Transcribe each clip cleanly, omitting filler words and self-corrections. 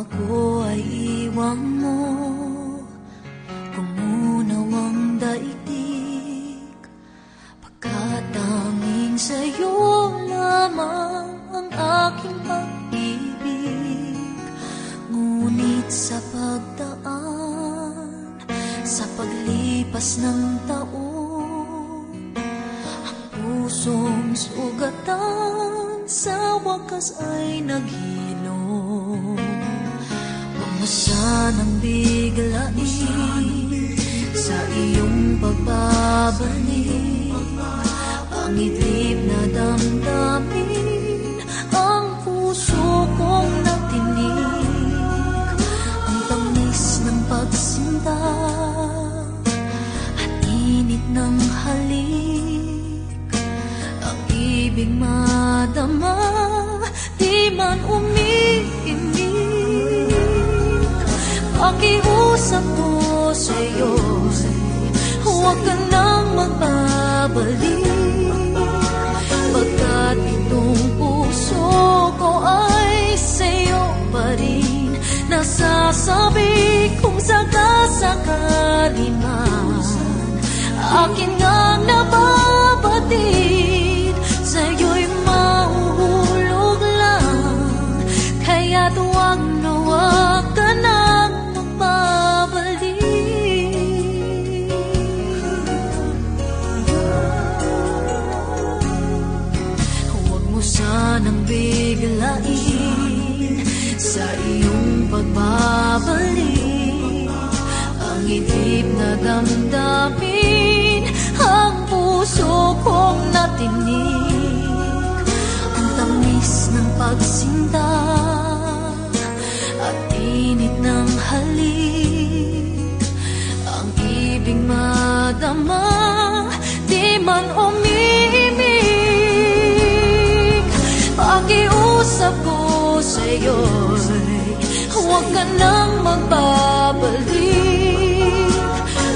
ako ay iwan mo, kumunaw ang daigdig, pagkat tanging sa'yo lamang ang aking pag-ibig. Ngunit sa pagdaan, sa paglipas ng taon, ang pusong sugatan sa wakas ay naghilom. Huwag mo sanang biglain sa iyong pagbabalik ang idlip na damdamin, ang puso kong natinig, ang tamis ng pagsinta at init ng halik, ang ibig madama, di man umiimik. Pakiusap ko sa'yo, huwag ka nang magbabalik, pagkat itong puso ko ay sa'yo pa rin. Nasasabi kung sakasakali man akin ngang nababatid, sa'yo'y mahuhulog lang, kaya't huwag na huwag ka nang magbabalik. Huwag mo sanang biglain sa iyong pagbabalik ang idlip na damdamin, ang puso kong natinig, ang tamis ng pagsinta at init ng halik, ang ibig madama, di man umiimik. Pakiusap ko sa'yo'y huwag ka nang magbabalik,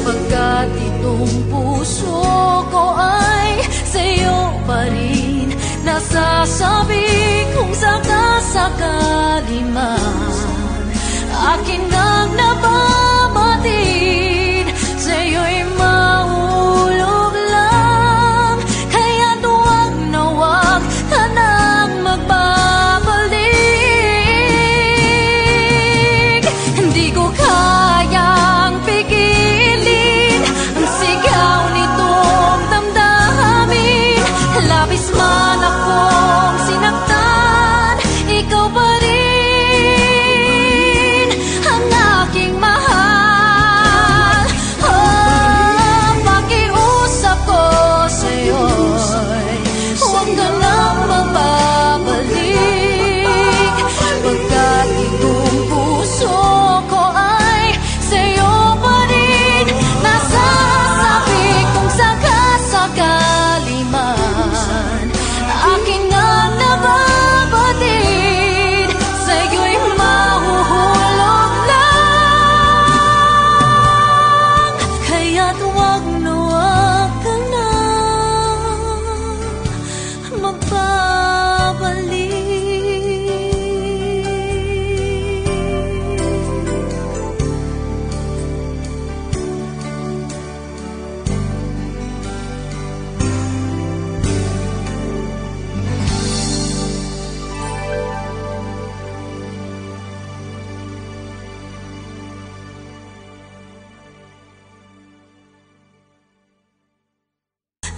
pagkat itong puso ko ay sa'yo pa rin. Nasasabi kung sakasakali man akin nang nababatid, sa'yo'y mahulog lang, kaya't huwag na huwag ka nang magbabalik. Hindi ko kayang pigilin ang sigaw nitong damdamin, labis man akong sinaktan, ikaw pa rin ang aking mahal. Oh, pakiusap ko sa'yo'y huwag ka nang magbabalik, pagkat itong puso ko ay sa'yo pa rin. Nasasabi kung sakasakali man aking nga nababatid, sa'yo'y mahuhulog lang, kaya't huwag na huwag ka nang magbabalik.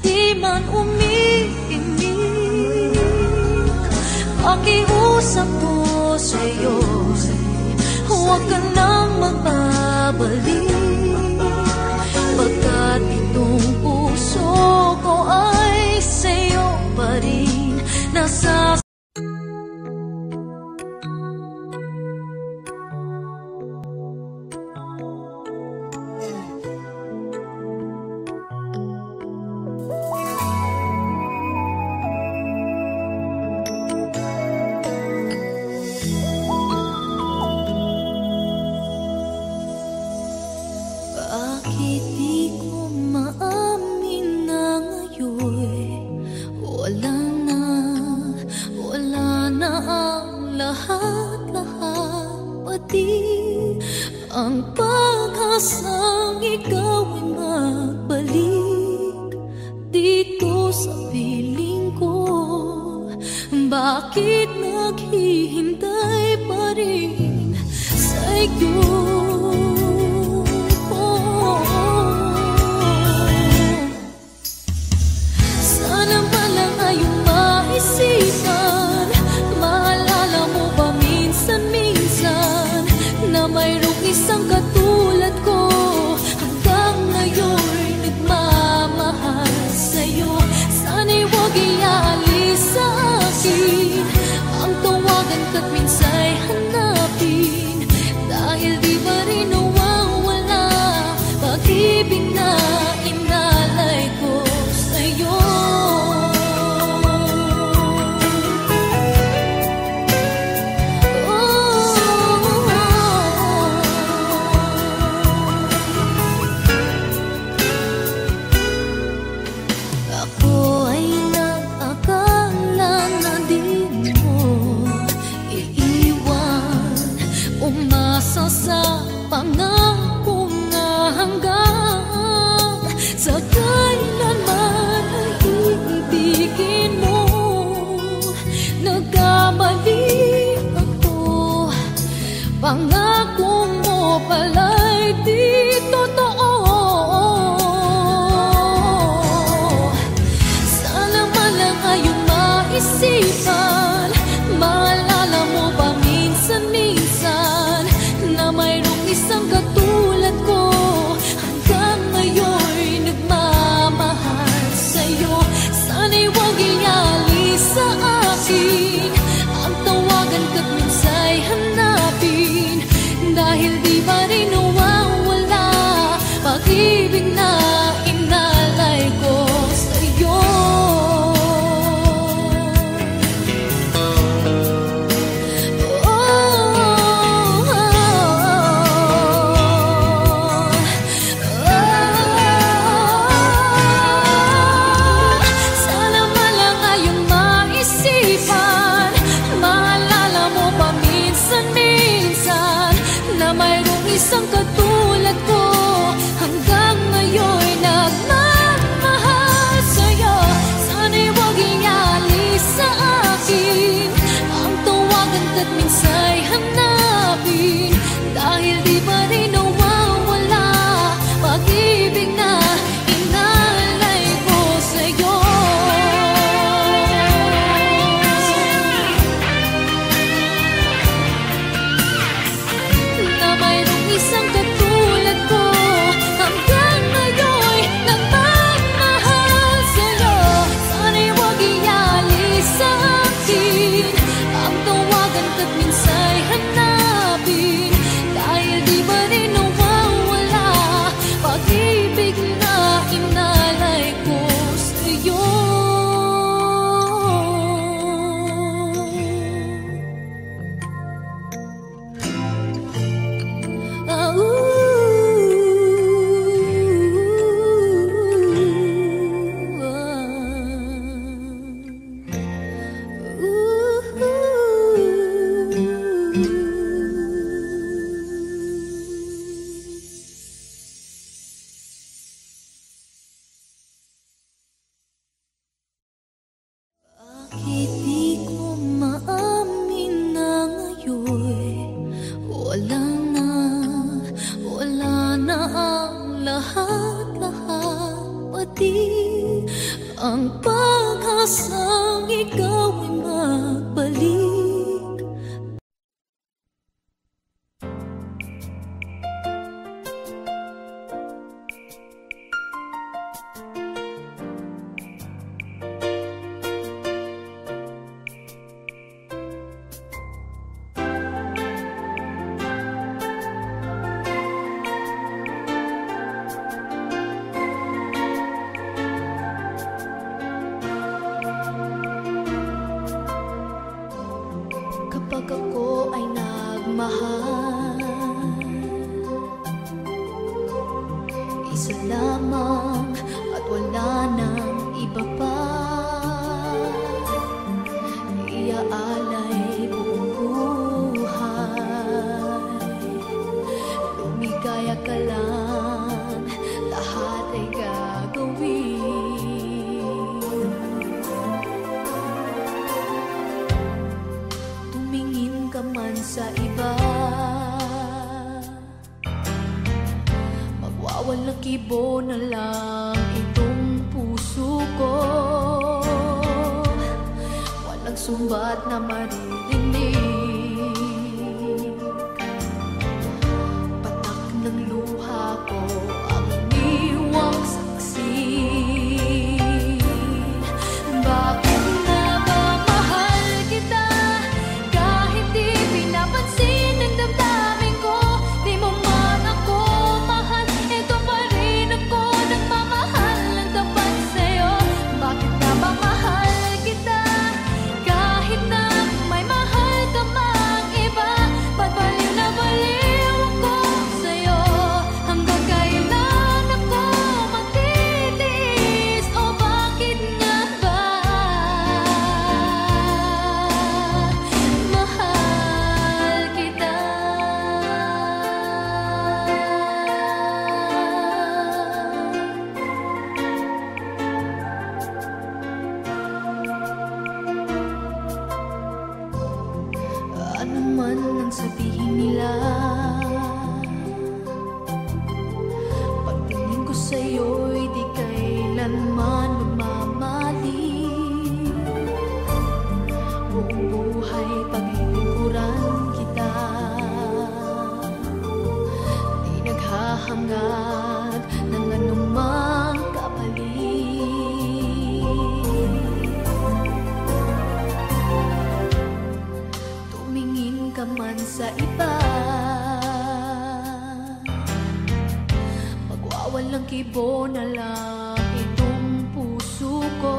Di man umiimik, pakiusap ko sa'yo, huwag ka nang magbabalik, pagkat itong puso ko ay sa'yo pa rin. Bakit di ko maamin na ngayon wala na ang lahat-lahat, ang pag-asang ikaw ay magbalik dito sa piling ko. Bakit naghihintay pa rin sa'yo? Sana ba lang ay maisipan, maalala mo ba minsan-minsan na mayroong isang katulad ko hanggang ngayon'y nagmamahal sa'yo. Sana'y huwag ialis sa akin ang tawagan ka't minsa'y hanapin, dahil di ba rin nawawala pag-ibig na inalay ko sa'yo. Ako ay nag-akala na di mo iiwan, umasa sa pangako nga hanggang sa kailanman ay iibigin mo. Nagkamali ako, pangako mo pala'y di totoo. Sana man lang ay maisipan, maalala mo ba minsan-minsan na mayroong isang katulad ko hanggang ngayon'y nagmamahal sa'yo. Sana'y huwag ialis sa akin ang tawagan ka't minsa'y hanapin, dahil di ba rin nawawala pag-ibig na inalay ko sa'yo. Sana man lang ay maisipan, maalala mo ba minsan-minsan na mayroong isang katulad ko hanggang ngayon'y nagmamahal sa'yo. Sana'y huwag ialis sa akin ang tawagan ka't minsa'y hanapin, dahil di ba rin nawawala pag-ibig na inalay ko sa'yo. Na mayroong isang katulad ko hanggang ngayon'y nagmamahal sa'yo. Sana'y huwag ialis sa akin ang tawagan ka't minsa'y kibo na lang itong puso ko. Walang sumbat na maririnig. Patak ng luha ko ang iniwang saksi. Bakit na ba mahal kita kahit di pinapansin ang damdamin ko? Di mo man ako mahal, ito pa rin ako nagmamahal ng tapat sa'yo. Bakit na ba mahal kita kahit na may mahal ka mang iba? Ba't baliw na baliw ako sa'yo? Hanggang kailan ako magtitiis? O bakit nga ba mahal kita? Ano man ang sabihin nila, pagtingin ko sa'yo'y di kailanman magmamali. Buong buhay paglilingkuran kita, di naghahangad ng anumang kapalit. Tumingin ka man sa iba, magwawalang kibo na lang itong puso ko.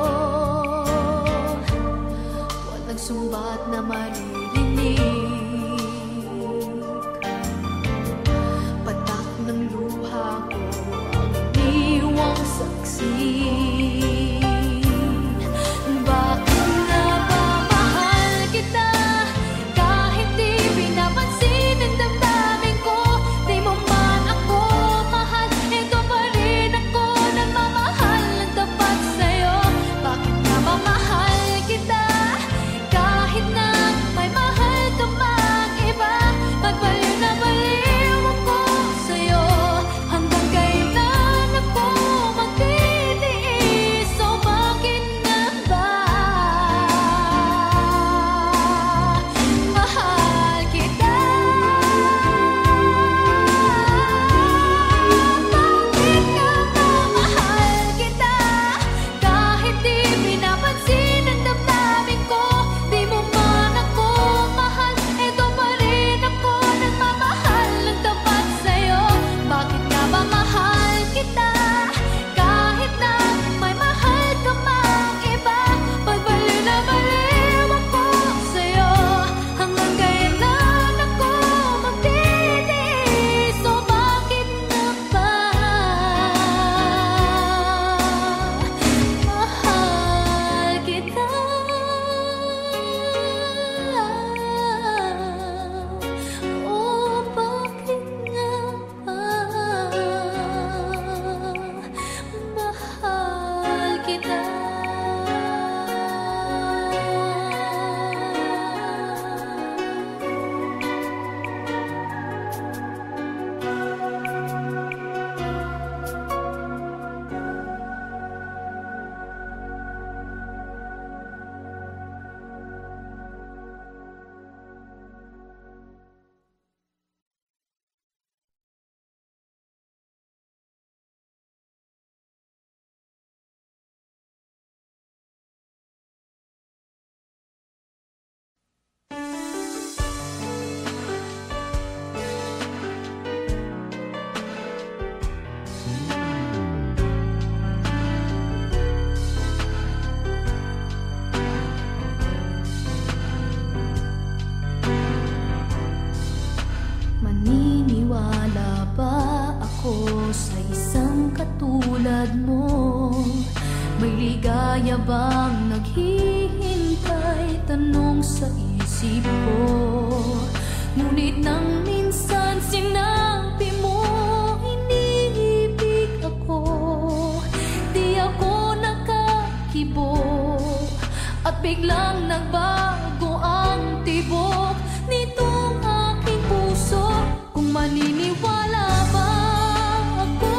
Walang sumbat na maririnig. Patak ng luha ko ang iniwang saksi. Bakit na ba mahal kita kahit di pinapansin ang damdamin ko? Di mo man ako mahal, ito pa rin ako nagmamahal ng tapat sa'yo. Bakit na ba mahal kita kahit na may mahal ka mang iba? Ba't baliw na baliw ako sa'yo? Hanggang kailan ako magtitiis? O bakit nga ba mahal kita? Bakit nga ba mahal kita kahit di pinapansin ang damdamin ko? Di mo man ako mahal, ito pa rin ako nagmamahal ng tapat sa'yo. Bakit nga ba mahal kita kahit na may mahal ka mang iba? Ba't baliw na baliw ako sa'yo? Hanggang kailan ako magtitiis? O bakit nga ba mahal kita? O bakit nga ba mahal kita? Maniniwala ba ako sa isang katulad mo? May ligaya bang naghihintay? Tanong sa isip ko. Ngunit nang minsan sinabi mo iniibig ako, di ako nakakibo at biglang nagbago ang tibok nitong aking puso. Kung maniniwala ba ako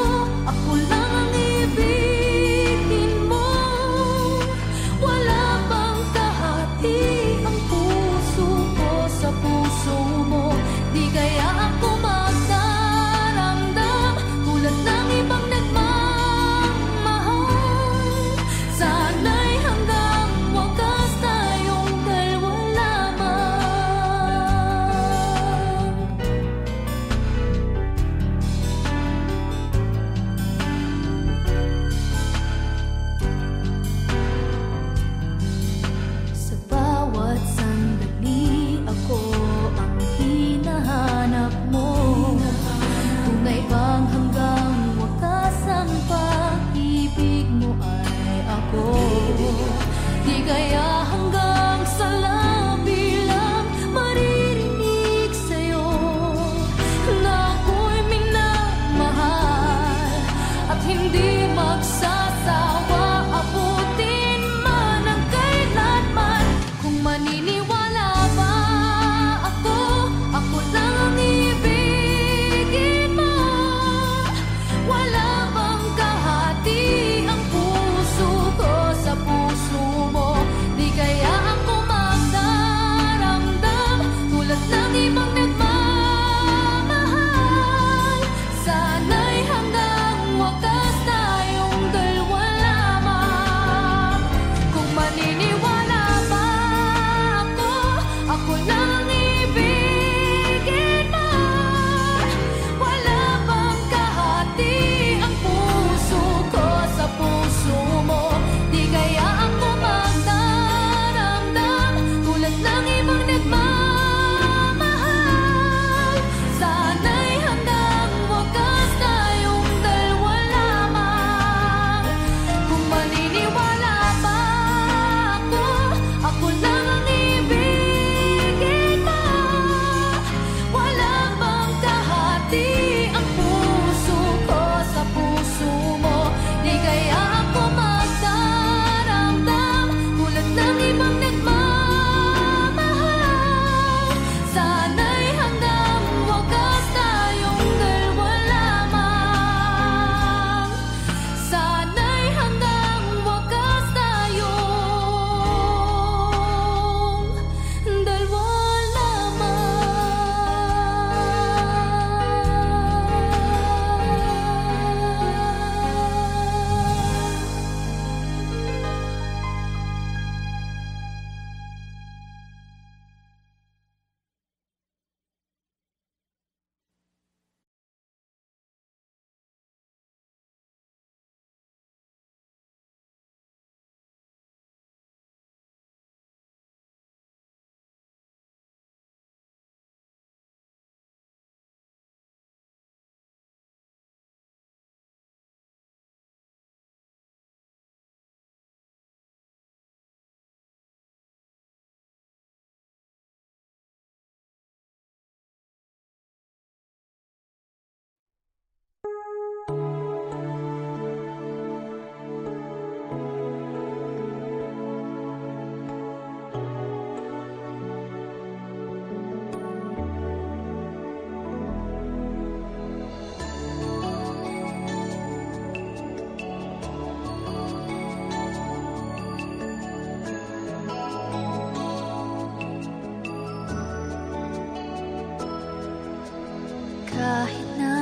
Kahit na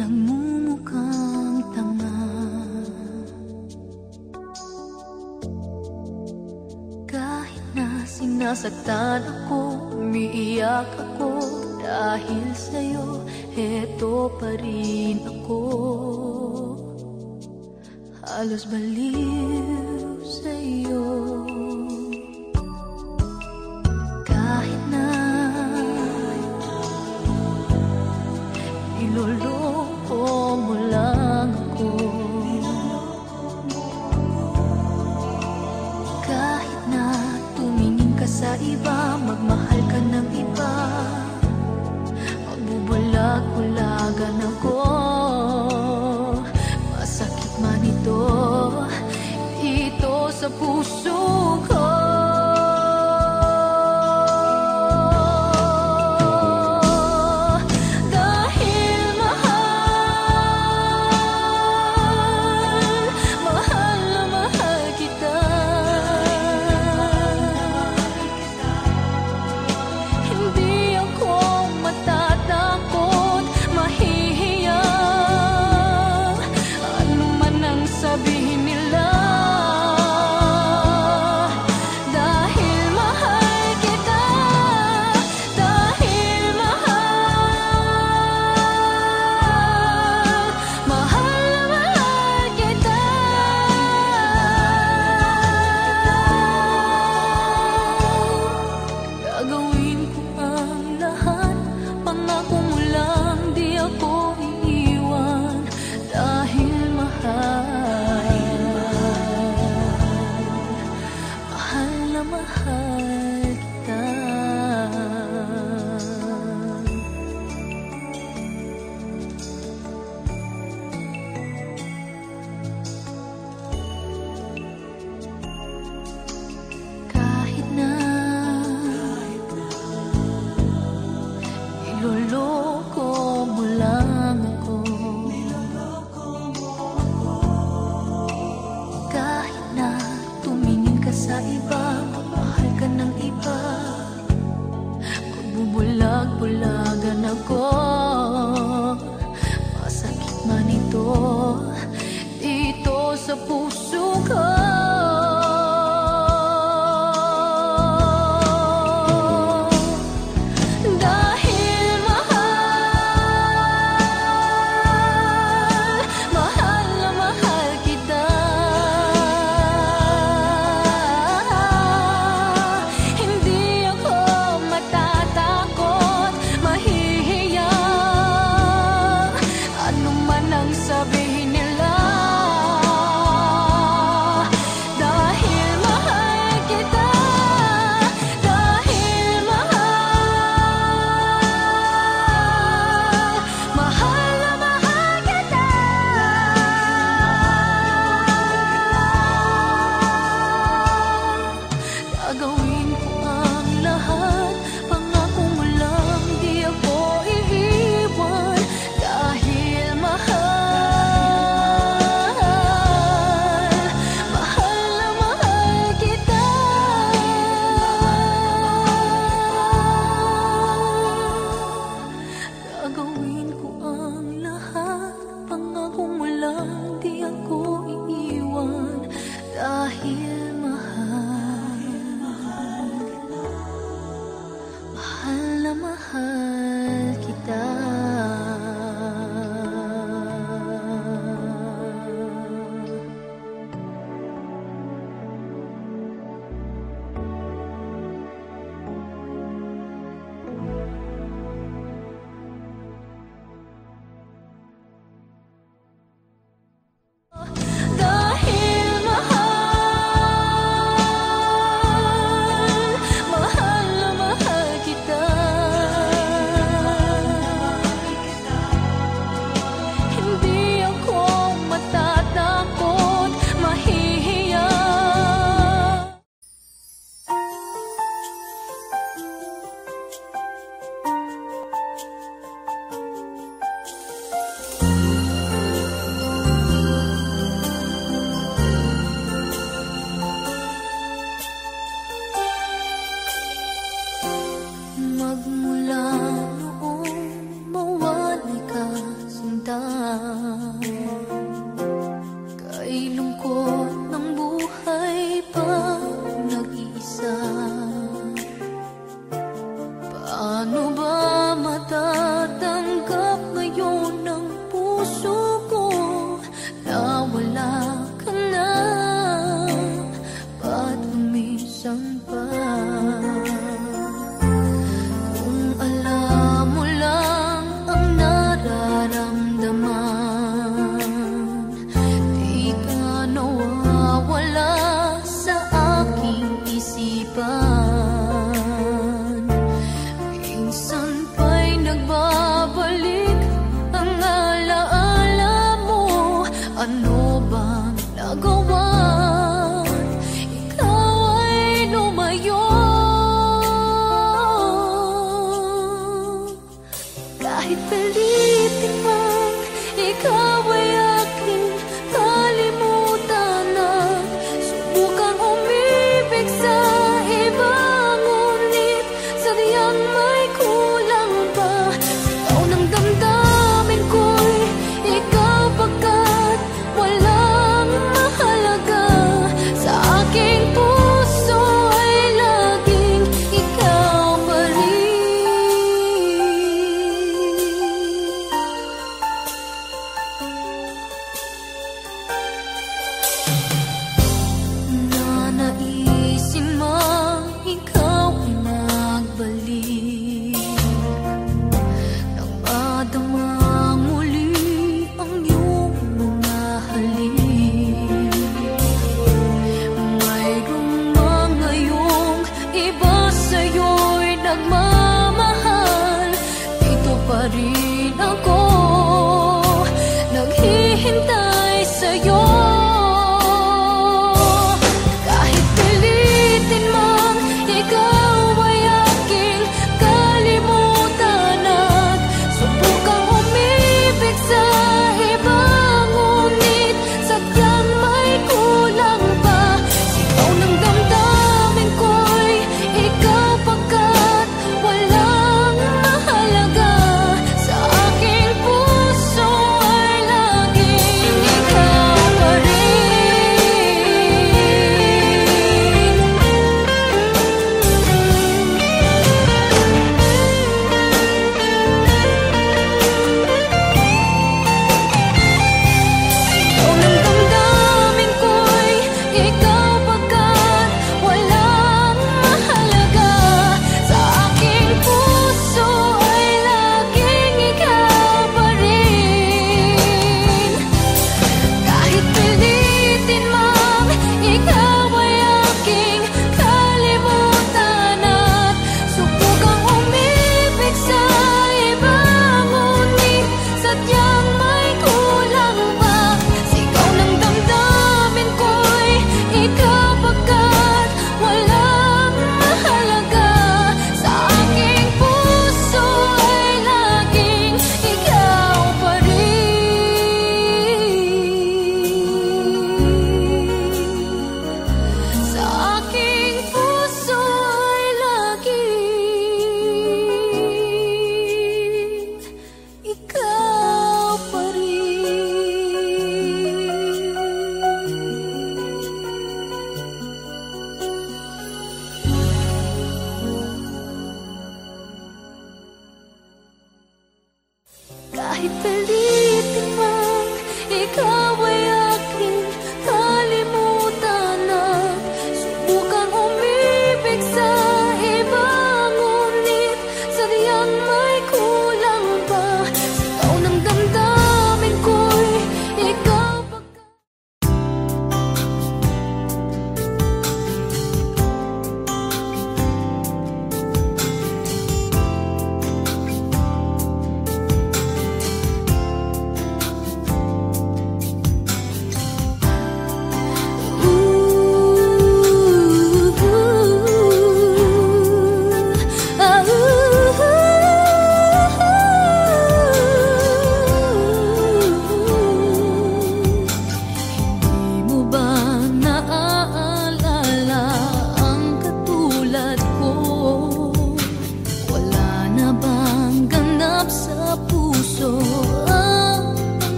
nagmumukhang tanga, kahit na sinasaktan ako, umiiyak ako dahil sa'yo, heto pa rin ako. Halos baliw sa'yo. Kahit na niloloko mo lang ako, kahit na tumingin ka sa iba, magmahal ka ng iba, magbubulag-bulagan ako, masakit man ito dito sa puso ko. Niloloko mo lang ako, kahit na tumingin ka sa iba, magmahal ka ng iba, magbubulag-bulagan ako, masakit man ito dito sa puso ko. Sabihin nila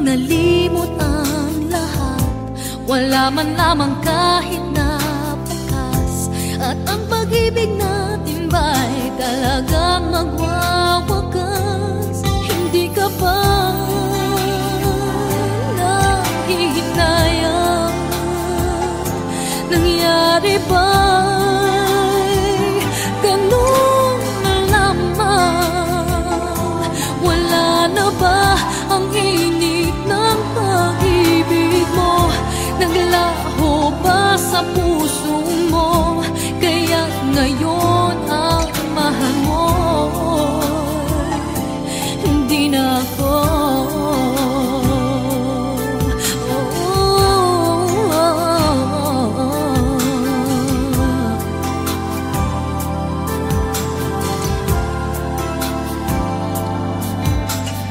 nalimot ang lahat, wala man lamang kahit na bakas. At ang pag-ibig natin ba'y talagang magwawakas? Hindi ka ba nahihinayang? Nangyari ba'y ganun na lamang? Wala na ba ang init ng pag-ibig mo? Naglaho ba sa puso mo? Kaya ngayon ang mahal mo hindi na ako.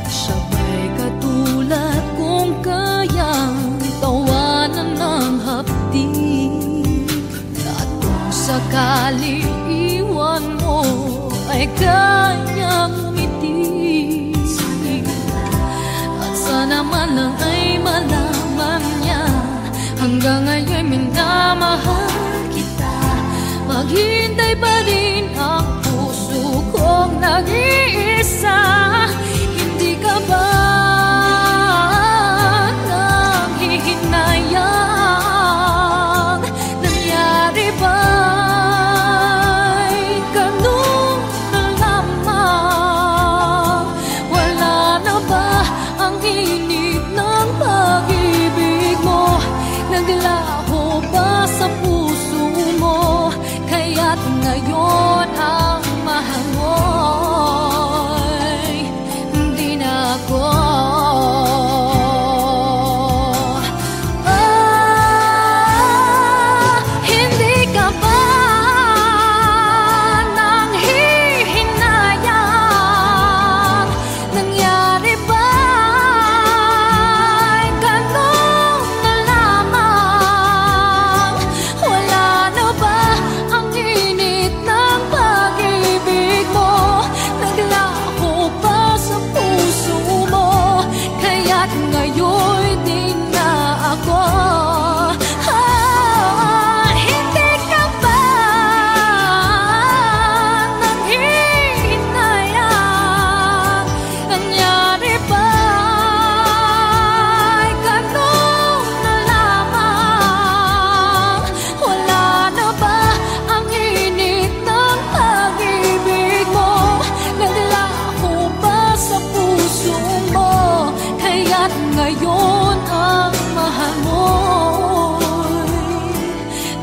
Sabay katulad kung kayang tawanan ng hapdik, at kung sakali iwan mo ay kanyang umiti. At sana man lang ay malaman niya hanggang ngayon minamahal kita. Maghintay pa rin ang puso kong nag-iisa. Hindi ka ba nanghihinayang? Nangyari ba'y ganun na lamang? Wala na ba ang init ng pag-ibig mo? Naglaho ba sa puso mo? Kaya't ngayon ang mahal mo'y hindi na ako. Hindi ka ba nanghihinayang? Nangyari ba'y ganun na lamang? Wala na ba ang init ng pag-ibig mo? Naglaho ba sa puso mo? Kaya't ngayon'y di na ako. Hindi ka ba nanghihinayang? Nangyari ba'y ganun na lamang? Wala na ba ang init ng pag-ibig mo? Naglaho ba sa puso mo? Kaya't ngayon ang mahal mo'y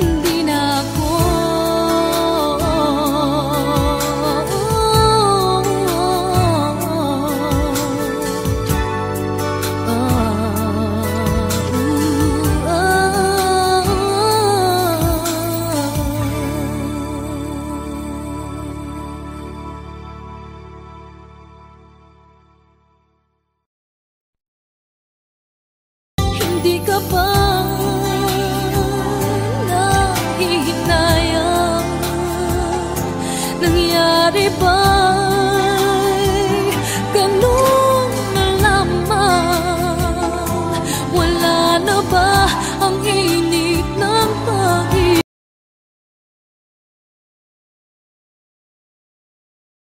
hindi na ako. Hindi ka ba nahihinayang? Nangyari ba